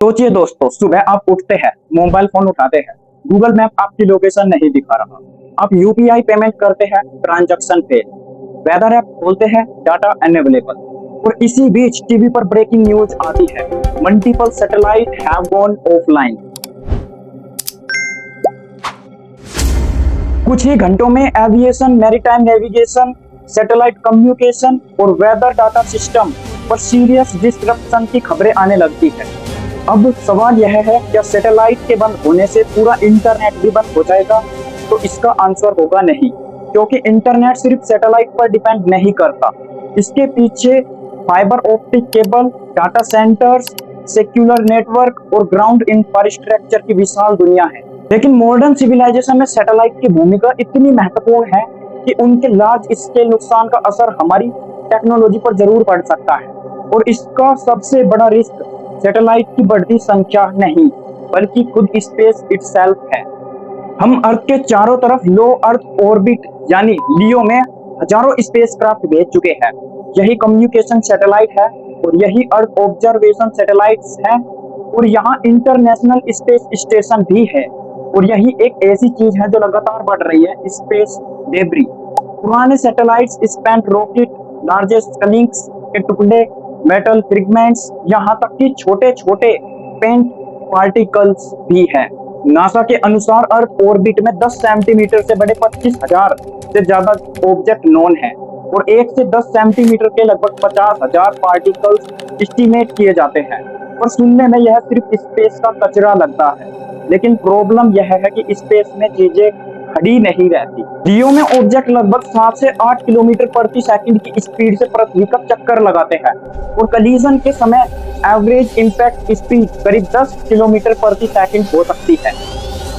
सोचिए दोस्तों, सुबह आप उठते हैं, मोबाइल फोन उठाते हैं, गूगल मैप आपकी लोकेशन नहीं दिखा रहा। आप यूपीआई पेमेंट करते हैं, ट्रांजैक्शन फेल। वेदर ऐप खोलते हैं, डाटा अनअवेलेबल। और इसी बीच टीवी पर ब्रेकिंग न्यूज आती है, multiple satellite have gone offline. कुछ ही घंटों में aviation, maritime navigation, satellite communication और वेदर डाटा सिस्टम पर सीरियस डिस्ट्रप्शन की खबरें आने लगती है। अब सवाल यह है, क्या सैटेलाइट के बंद होने से पूरा इंटरनेट भी बंद हो जाएगा? तो इसका आंसर होगा नहीं, क्योंकि इंटरनेट सिर्फ सैटेलाइट पर डिपेंड नहीं करता। इसके पीछे fibre optic cable, data centres, secular network और ग्राउंड इंफ्रास्ट्रक्चर की विशाल दुनिया है। लेकिन मॉडर्न सिविलाइजेशन में सैटेलाइट की भूमिका इतनी महत्वपूर्ण है कि उनके लार्ज स्केल नुकसान का असर हमारी टेक्नोलॉजी पर जरूर पड़ सकता है। और इसका सबसे बड़ा रिस्क सैटेलाइट की बढ़ती संख्या नहीं, बल्कि खुद स्पेस इटसेल्फ है। हम अर्थ के चारों तरफ लो अर्थ ऑर्बिट यानी लियो में हजारों स्पेसक्राफ्ट भेज चुके हैं। यही कम्युनिकेशन सैटेलाइट है और यही अर्थ ऑब्जर्वेशन सैटेलाइट्स है और यहाँ इंटरनेशनल स्पेस स्टेशन भी है। और यही एक ऐसी चीज है जो लगातार बढ़ रही है, स्पेस डेब्री। पुराने satellites, span rocket, largest links के टुकड़े, मेटल फ्रेगमेंट्स, यहाँ तक कि छोटे छोटे पेंट पार्टिकल्स भी हैं। नासा के अनुसार अर्थ ऑर्बिट में 10 सेंटीमीटर से बड़े 25,000 से ज्यादा ऑब्जेक्ट नोन है और 1 से 10 सेंटीमीटर के लगभग 50,000 पार्टिकल्स एस्टिमेट किए जाते हैं। और सुनने में यह सिर्फ स्पेस का कचरा लगता है, लेकिन प्रॉब्लम यह है कि स्पेस में चीजें खड़ी नहीं रहती। लियो में ऑब्जेक्ट लगभग 7 से 8 किलोमीटर प्रति सेकंड की स्पीड से पृथ्वी का चक्कर लगाते हैं और कलीजन के समय एवरेज इंपैक्ट स्पीड करीब 10 किलोमीटर प्रति सेकंड हो सकती है।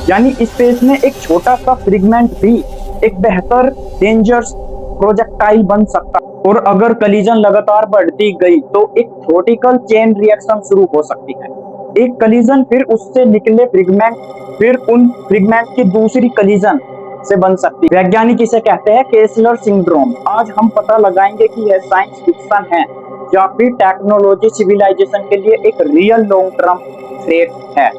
यानी स्पेस में एक छोटा सा फ्रेगमेंट भी एक बेहतर डेंजरस प्रोजेक्टाइल बन सकता है। और अगर कलीजन लगातार बढ़ती गई तो एक थ्योरेटिकल चेन रिएक्शन शुरू हो सकती है। एक कलीजन, फिर उससे निकले फ्रेगमेंट, फिर उन फ्रेगमेंट की दूसरी कलीजन से बन सकती है। वैज्ञानिक इसे कहते हैं केसलर सिंड्रोम। आज हम पता लगाएंगे कि यह साइंस फिक्शन है या फिर टेक्नोलॉजी सिविलाइजेशन के लिए एक रियल लॉन्ग टर्म थ्रेट है।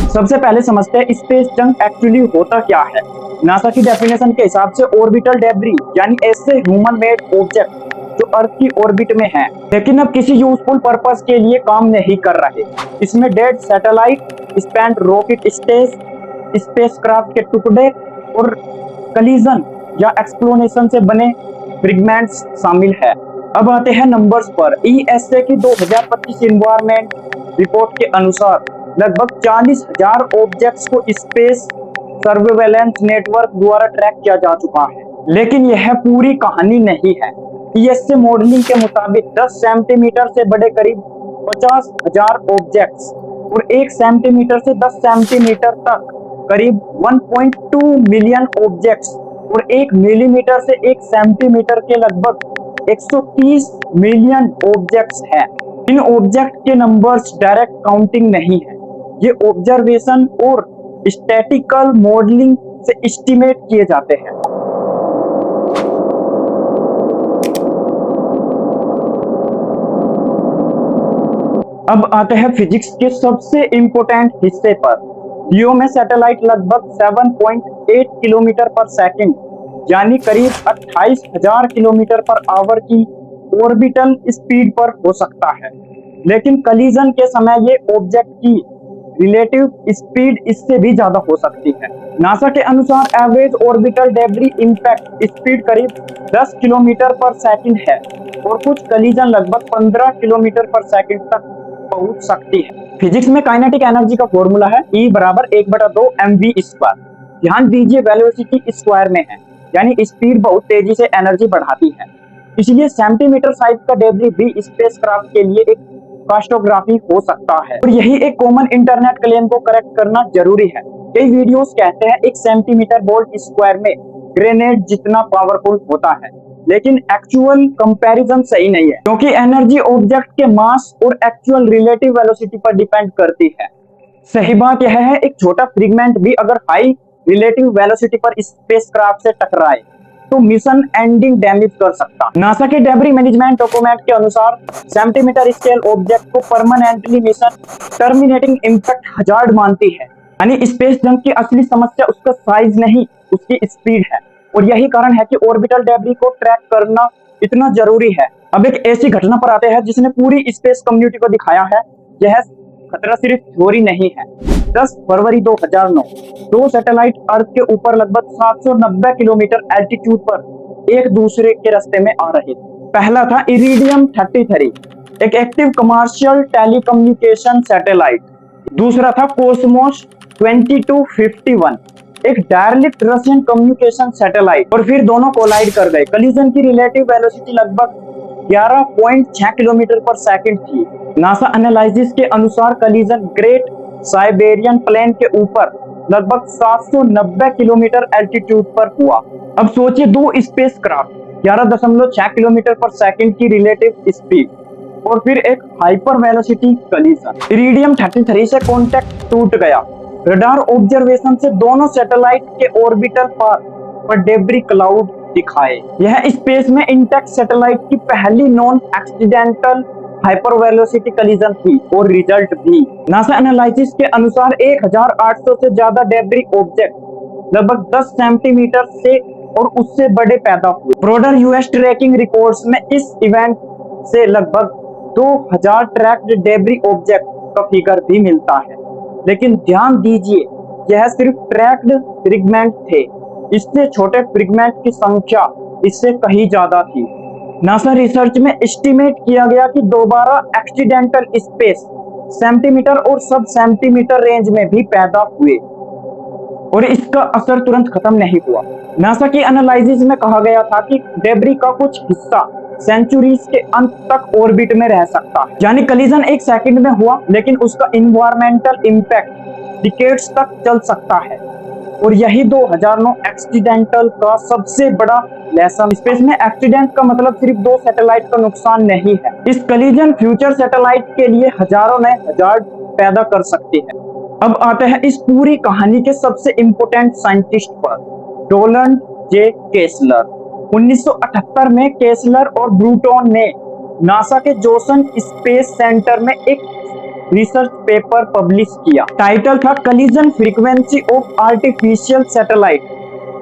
सबसे पहले समझते हैं स्पेस जंक एक्चुअली होता क्या है। नासा की डेफिनेशन के हिसाब से ऑर्बिटल डेब्री यानी ऐसे ह्यूमन मेड ऑब्जेक्ट जो अर्थ की ऑर्बिट में हैं, लेकिन अब किसी यूजफुल पर्पस के लिए काम नहीं कर रहे। इसमें dead satellite, span rocket stage, spacecraft के टुकड़े और कलीजन या एक्सप्लोनेशन से बने फ्रेगमेंट्स शामिल है। अब आते हैं नंबर्स पर। ईएसए की 2025 एनवायरनमेंट रिपोर्ट के अनुसार लगभग 40,000 ऑब्जेक्ट्स को स्पेस सर्वेलेंस नेटवर्क द्वारा ट्रैक किया जा चुका है। लेकिन यह पूरी कहानी नहीं है। ईएसए मॉडलिंग के मुताबिक 10 सेंटीमीटर से बड़े करीब 50,000 ऑब्जेक्ट्स और 1 सेंटीमीटर से 10 सेंटीमीटर तक करीब 1.2 मिलियन ऑब्जेक्ट्स और 1 मिलीमीटर से 1 सेंटीमीटर के लगभग 130 मिलियन ऑब्जेक्ट्स हैं। इन ऑब्जेक्ट के नंबर्स डायरेक्ट काउंटिंग नहीं है, ये ऑब्जर्वेशन और स्टैटिकल मॉडलिंग से एस्टिमेट किए जाते हैं। अब आते हैं फिजिक्स के सबसे इंपॉर्टेंट हिस्से पर। लियो में सैटेलाइट लगभग 7.8 किलोमीटर पर सेकंड यानी करीब 28,000 किलोमीटर पर आवर की ऑर्बिटल स्पीड पर हो सकता है। लेकिन कलीजन के समय ये ऑब्जेक्ट की रिलेटिव स्पीड इससे भी ज्यादा हो सकती है। नासा के अनुसार average orbital debris impact speed करीब 10 किलोमीटर पर सेकंड है और कुछ कलीजन लगभग 15 किलोमीटर पर सेकंड तक पहुंच सकती है। फिजिक्स में काइनेटिक एनर्जी का फॉर्मूला है E बराबर 1/2 mv²। ध्यान दीजिए वेलोसिटी स्क्वायर में है, यानी स्पीड बहुत तेजी से एनर्जी बढ़ाती है। इसलिए सेंटीमीटर साइज का डेब्री भी स्पेसक्राफ्ट के लिए एक कास्टोग्राफी हो सकता है। और यही एक कॉमन इंटरनेट क्लेम को करेक्ट करना जरूरी है। कई वीडियोस कहते हैं 1 सेंटीमीटर वोल्ट स्क्वायर में ग्रेनेड जितना पावरफुल होता है, लेकिन एक्चुअल कंपैरिजन सही नहीं है, क्योंकि एनर्जी ऑब्जेक्ट के मास और एक्चुअल रिलेटिव वेलोसिटी पर डिपेंड करती है। सही बात यह है, एक छोटा फ्रेगमेंट भी अगर हाई रिलेटिव वेलोसिटी पर स्पेसक्राफ्ट से टकराए तो मिशन एंडिंग डैमेज कर सकता। नासा के डेब्री मैनेजमेंट डॉक्यूमेंट के अनुसार सेंटीमीटर स्केल ऑब्जेक्ट को permanently mission terminating impact hazard मानती है। यानी स्पेस जंक की असली समस्या उसका साइज नहीं, उसकी स्पीड है। और यही कारण है कि ऑर्बिटल डेब्री को ट्रैक करना इतना जरूरी है। अब एक ऐसी घटना पर आते हैं जिसने पूरी स्पेस कम्युनिटी को दिखाया है यह खतरा सिर्फ थ्योरी नहीं है। 10 फरवरी 2009 दो सैटेलाइट अर्थ के ऊपर लगभग 790 किलोमीटर एल्टीट्यूड पर एक दूसरे के रास्ते में आ रहे थे। पहला था इरिडियम 33, एक एक्टिव कमर्शियल टेलीकम्युनिकेशन सैटेलाइट। दूसरा था कॉस्मोस 2251, एक डायरेक्ट रशियन कम्युनिकेशन सैटेलाइट। और फिर दोनों कोलाइड कर गए। कलिजन की रिलेटिव वेलोसिटी लगभग 11.6 किलोमीटर पर सेकंड थी। नासा एनालिसिस के अनुसार कलिजन ग्रेट साइबेरियन प्लेन के ऊपर लगभग 790 किलोमीटर एल्टीट्यूड पर हुआ। अब सोचिए दो स्पेसक्राफ्ट 11.6 किलोमीटर पर सेकंड की रिलेटिव स्पीड और फिर एक हाइपर वेलोसिटी कलिजन। इरिडियम 33 से कांटेक्ट टूट गया। रडार ऑब्जर्वेशन से दोनों सैटेलाइट के ऑर्बिटल पर डेब्री क्लाउड दिखाए। यह स्पेस में इंटैक्ट सैटेलाइट की पहली non accidental hyper velocity collision थी और रिजल्ट भी। नासा एनालिसिस के अनुसार 1800 से ज्यादा डेब्री ऑब्जेक्ट लगभग 10 सेंटीमीटर से और उससे बड़े पैदा हुए। ब्रॉडर यूएस ट्रैकिंग रिकॉर्ड्स में इस इवेंट से लगभग 2000 ट्रैक्ड डेब्री ऑब्जेक्ट का फिगर भी मिलता है। लेकिन ध्यान दीजिए यह सिर्फ ट्रैक्ड फ्रेगमेंट थे। इससे छोटे फ्रेगमेंट की संख्या इससे कहीं ज्यादा थी। नासा रिसर्च में एस्टिमेट किया गया कि दोबारा एक्सीडेंटल स्पेस सेंटीमीटर और सब सेंटीमीटर रेंज में भी पैदा हुए और इसका असर तुरंत खत्म नहीं हुआ। नासा की एनालिसिस में कहा गया था कि डेब्री का कुछ हिस्सा सेंचुरीज के अंत तक ऑर्बिट में रह सकता है। यानी कलिजन एक सेकंड में हुआ लेकिन उसका इन्वायरमेंटल इंपैक्ट डिकेड्स तक चल सकता है। और यही 2009 एक्सीडेंटल का सबसे बड़ा लेसन। स्पेस में एक्सीडेंट का मतलब सिर्फ दो सैटेलाइट का नुकसान नहीं है। इस कलिजन फ्यूचर सैटेलाइट के लिए हजारों नए हजार्ड पैदा कर सकती है। अब आते हैं इस पूरी कहानी के सबसे इंपोर्टेंट साइंटिस्ट पर, रोलैंड जे केसलर। 1978 में केसलर और ब्रूटोन ने नासा के जोसन स्पेस सेंटर में एक रिसर्च पेपर पब्लिश किया। टाइटल था collision frequency of artificial satellite,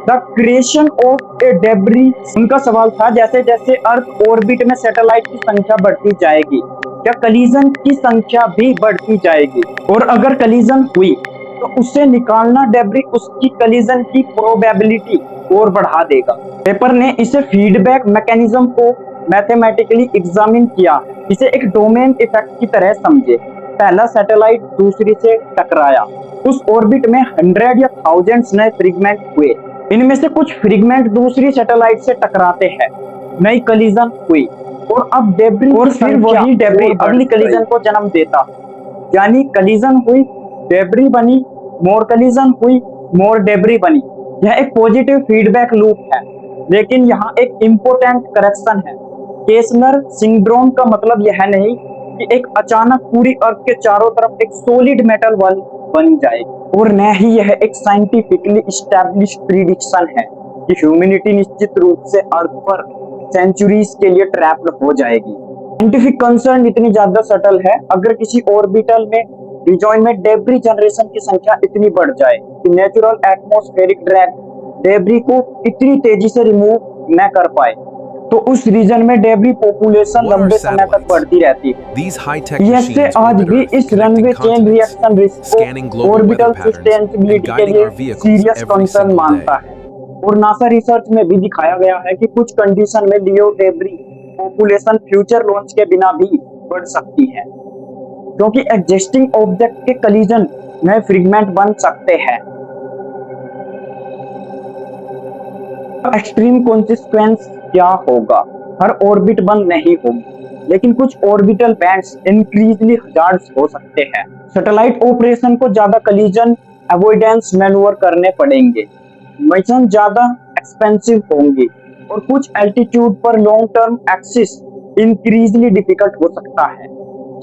the creation of A debris. उनका सवाल था जैसे जैसे अर्थ ऑर्बिट में सैटेलाइट की संख्या बढ़ती जाएगी क्या कलिजन की संख्या भी बढ़ती जाएगी, और अगर कलिजन हुई तो उसे निकालना डेब्री उसकी कलिजन की प्रोबेबिलिटी और बढ़ा देगा। पेपर ने इसे फीडबैक मैकेनिज्म को मैथमेटिकली एग्जामिन किया। इसे एक डोमेन इफेक्ट की तरह समझे। पहला सैटेलाइट दूसरी से टकराया, उस ऑर्बिट में 100 या 1000 नए फ्रेगमेंट हुए। इनमें से कुछ फ्रेगमेंट दूसरी सैटेलाइट से टकराते हैं, नई कलिजन हुई और अब डेब्री और फिर वही डेब्री अगली कलिजन को जन्म देता। यानी कलिजन हुई, डेब्री बनी, मोर कलिजन हुई, मोर डेब्री बनी। यह एक पॉजिटिव फीडबैक लूप है। लेकिन यहाँ एक इम्पोर्टेंट करेक्शन है। केसलर सिंड्रोम का मतलब यह नहीं कि एक अचानक पूरी अर्थ के चारों तरफ एक सॉलिड मेटल वॉल बन जाए, और न ही यह एक साइंटिफिकली एस्टैब्लिश्ड प्रिडिक्शन है कि ह्यूमैनिटी निश्चित रूप से अर्थ पर सेंचुरीज के लिए ट्रैप्ड हो जाएगी। साइंटिफिक कंसर्न इतनी ज्यादा सटल है, अगर किसी ऑर्बिटल में रिजॉइन में डेब्री जनरेशन की संख्या इतनी बढ़ जाए कि नेचुरल एटमॉस्फेरिक ड्रैग डेब्री को इतनी तेजी से रिमूव न कर पाए, तो उस रीजन में डेब्री पॉपुलेशन लंबे समय तक बढ़ती रहती है। इससे आज भी इस रनवे चेन रिएक्शन रिस्क को ऑर्बिटल सस्टेनेबिलिटी के लिए सीरियस कंसर्न मानता है। और नासा रिसर्च में भी दिखाया गया है कि कुछ कंडीशन में लियो डेब्री पॉपुलेशन फ्यूचर लॉन्च के बिना भी बढ़ सकती है, क्योंकि एग्जिस्टिंग ऑब्जेक्ट के कलिजन नए फ्रेगमेंट बन सकते हैं। एक्सट्रीम कॉन्सिक्वेंस क्या होगा? हर ऑर्बिट बंद नहीं होगी, लेकिन कुछ ऑर्बिटल बैंड्स इंक्रीजली हजार्ड्स हो सकते हैं। सैटेलाइट ऑपरेशन को ज्यादा कलिजन अवॉइडेंस मैनूवर करने पड़ेंगे, मिशन ज्यादा एक्सपेंसिव होंगे और कुछ एल्टीट्यूड पर long term access increasingly difficult हो सकता है।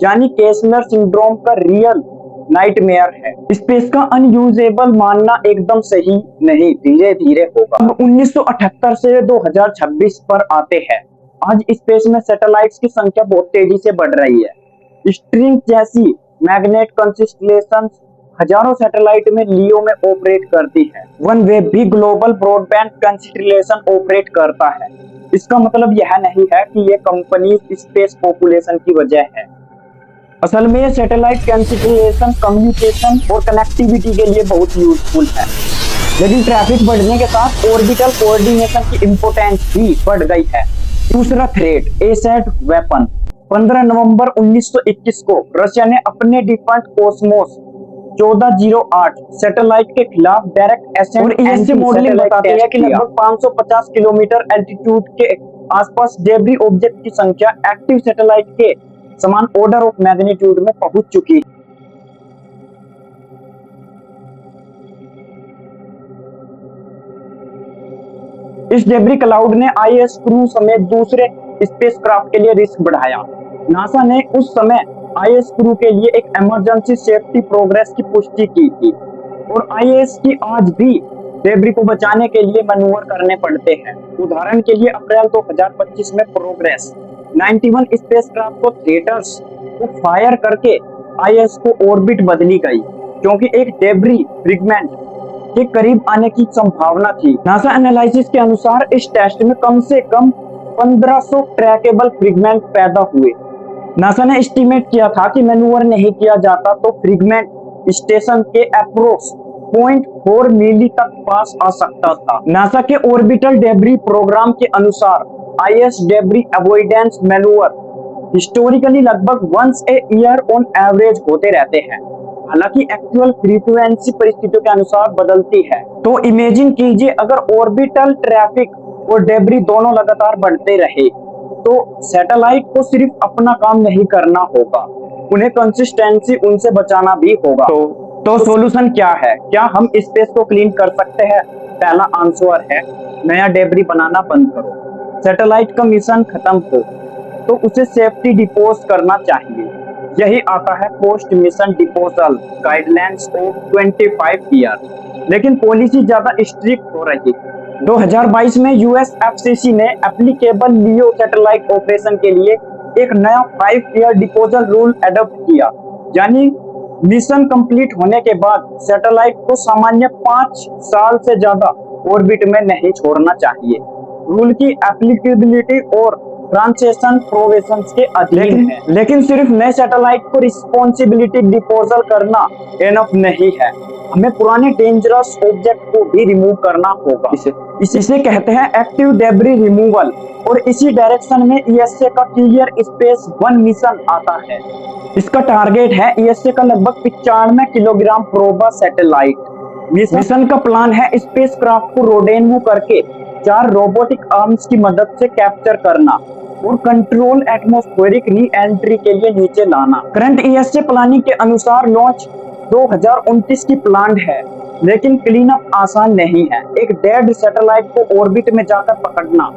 यानी केसलर सिंड्रोम का रियल नाइटमेयर है। स्पेस का अनयूजेबल मानना एकदम सही नहीं, धीरे धीरे होगा। अब 1978 से 2026 पर आते हैं। आज स्पेस में सैटेलाइट्स की संख्या बहुत तेजी से बढ़ रही है। स्ट्रिंग जैसी मैग्नेट कंस्टलेशन हजारों सैटेलाइट में लियो में ऑपरेट करती है। वन वेब भी ग्लोबल ब्रॉडबैंड कंस्टलेशन ऑपरेट करता है। इसका मतलब यह नहीं है कि ये कंपनी स्पेस पॉपुलेशन की वजह है। असल में ये सैटेलाइट कंस्टलेशन कम्युनिकेशन और कनेक्टिविटी के लिए बहुत यूजफुल है। लेकिन ट्रैफिक बढ़ने के साथ ऑर्बिटल कोऑर्डिनेशन की इंपोर्टेंस भी बढ़ गई है। दूसरा थ्रेट एसैट वेपन। 15 नवंबर 1921 को रशिया ने अपने डिफेंस कॉस्मोस 1408 सैटेलाइट के खिलाफ डायरेक्ट एसेंट और ईएससी मॉडलिंग बताती है कि लगभग 550 किलोमीटर एल्टीट्यूड के आसपास डेब्री ऑब्जेक्ट की संख्या एक्टिव सैटेलाइट के समान ऑर्डर ऑफ मैग्नीट्यूड में पहुंच चुकी है। इस डेब्री क्लाउड ने आईएस क्रू समेत दूसरे स्पेसक्राफ्ट के लिए रिस्क बढ़ाया। नासा ने उस समय आईएस क्रू के लिए एक इमरजेंसी सेफ्टी प्रोग्रेस की पुष्टि की थी और आईएस की आज भी डेब्री को बचाने के लिए मैन्यूवर करने पड़ते हैं। उदाहरण के लिए अप्रैल 2025 में प्रोग्रेस 91 स्पेसक्राफ्ट को थ्रेटर्स को फायर करके आईएस को ऑर्बिट बदली गई क्योंकि एक डेब्री फ्रेगमेंट के करीब आने की संभावना थी। नासा एनालिसिस के अनुसार इस टेस्ट में कम से कम 1500 ट्रैकेबल फ्रेगमेंट पैदा हुए। नासा ने एस्टीमेट किया था कि मैन्यूवर नहीं किया जाता तो फ्रेगमेंट स्टेशन के अप्रोक्स 0.4 मिली तक पास आ सकता था। नासा के ऑर्बिटल डेब्री प्रोग्राम के अनुसार ISS debris avoidance manoeuvre historically लगभग once a year on average होते रहते हैं। हालांकि एक्चुअल फ्रीक्वेंसी परिस्थितियों के अनुसार बदलती है। तो इमेजिन कीजिए अगर ऑर्बिटल ट्रैफिक और डेब्री दोनों लगातार बढ़ते रहे तो सैटेलाइट को सिर्फ अपना काम नहीं करना होगा, उन्हें कंसिस्टेंसी उनसे बचाना भी होगा। तो सॉल्यूशन क्या है? क्या हम स्पेस को क्लीन कर सकते हैं? पहला आंसर है नया डेब्री बनाना बंद करो। सैटेलाइट का मिशन खत्म हो तो उसे सेफ्टी डिपोज करना चाहिए। यही आता है post mission disposal guidelines of 25 year. लेकिन पॉलिसी ज्यादा स्ट्रिक्ट हो रही है। 2022 में यूएस एफसीसी ने एप्लीकेबल लियो सैटेलाइट ऑपरेशन के लिए एक नया 5 ईयर डिपोजल रूल एडॉप्ट किया, यानी मिशन कंप्लीट होने के बाद सैटेलाइट को सामान्य 5 साल से ज्यादा ऑर्बिट में नहीं छोड़ना चाहिए। रूल की एप्लीकेबिलिटी और ट्रांसलेशन प्रोविजन के अधीन है। लेकिन सिर्फ नए सैटेलाइट को रिस्पॉन्सिबिलिटी डिपोजल करना एनफ नहीं है, हमें पुराने डेंजरस ऑब्जेक्ट को भी रिमूव करना होगा। इसे कहते हैं एक्टिव डेब्री रिमूवल और इसी डायरेक्शन में ईएसए का क्लियर स्पेस 1 मिशन आता है। इसका टारगेट है ईएसए का लगभग 95 किलोग्राम प्रोबा सैटेलाइट। मिशन का प्लान है स्पेसक्राफ्ट को रोडेन्यू करके 4 रोबोटिक आर्म्स की मदद से कैप्चर करना और कंट्रोल एटमॉस्फेरिक री एंट्री के लिए नीचे लाना। करंट ईएसए प्लानिंग के अनुसार लॉन्च 2029 की प्लान है, लेकिन क्लीन अप आसान नहीं है। एक डेड सैटेलाइट को ऑर्बिट में जाकर पकड़ना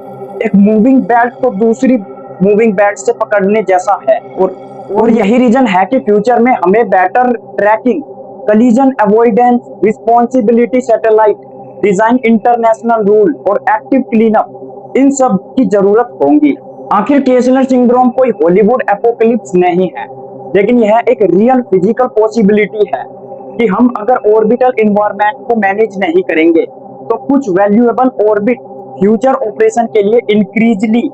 एक मूविंग बेल्ट को दूसरी मूविंग बेल्ट से पकड़ने जैसा है और यही रीजन है कि फ्यूचर में हमें better tracking, collision avoidance, responsibility satellite design, international rule और एक्टिव क्लीन अप, इन सब की जरूरत होगी। आखिर केसलर सिंड्रोम कोई हॉलीवुड एपोकलिप्स नहीं है, लेकिन यह एक रियल फिजिकल पॉसिबिलिटी है कि हम अगर ऑर्बिटल एनवायरनमेंट को मैनेज नहीं करेंगे तो कुछ वैल्यूएबल ऑर्बिट फ्यूचर ऑपरेशन के लिए इंक्रीजली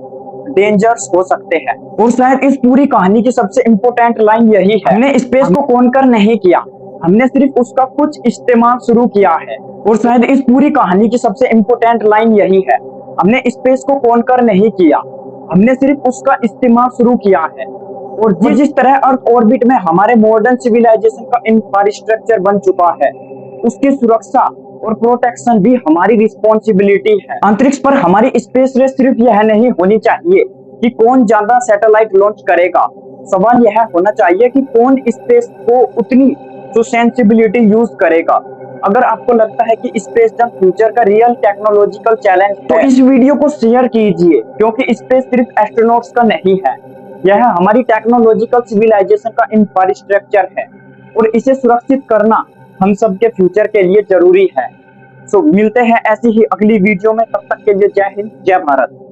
डेंजर्स हो सकते हैं। और शायद इस पूरी कहानी की सबसे इंपॉर्टेंट लाइन यही है, हमने स्पेस को कॉन्कर नहीं किया, हमने सिर्फ उसका कुछ इस्तेमाल शुरू किया है। और शायद इस पूरी कहानी की सबसे इंपॉर्टेंट लाइन यही है, हमने स्पेस को कॉन्कर नहीं किया, हमने सिर्फ उसका इस्तेमाल शुरू किया है। और जिस तरह अर्थ ऑर्बिट में हमारे मॉडर्न सिविलाइजेशन का इंफ्रास्ट्रक्चर बन चुका है, उसकी सुरक्षा और प्रोटेक्शन भी हमारी रिस्पॉन्सिबिलिटी है। अंतरिक्ष पर हमारी स्पेस रेस सिर्फ यह नहीं होनी चाहिए कि कौन ज्यादा सैटेलाइट लॉन्च करेगा, सवाल यह होना चाहिए कि कौन स्पेस को उतनी सेंसिबिलिटी यूज करेगा। अगर आपको लगता है कि स्पेस जंक फ्यूचर का रियल टेक्नोलॉजिकल चैलेंज है, तो इस वीडियो को शेयर कीजिए, क्योंकि स्पेस सिर्फ एस्ट्रोनॉट्स का नहीं है, यह हमारी टेक्नोलॉजिकल सिविलाइजेशन का इंफ्रास्ट्रक्चर है। और इसे सुरक्षित करना हम सबके फ्यूचर के लिए जरूरी है। सो मिलते हैं ऐसी ही अगली वीडियो में, तब तक के लिए जय हिंद जय भारत।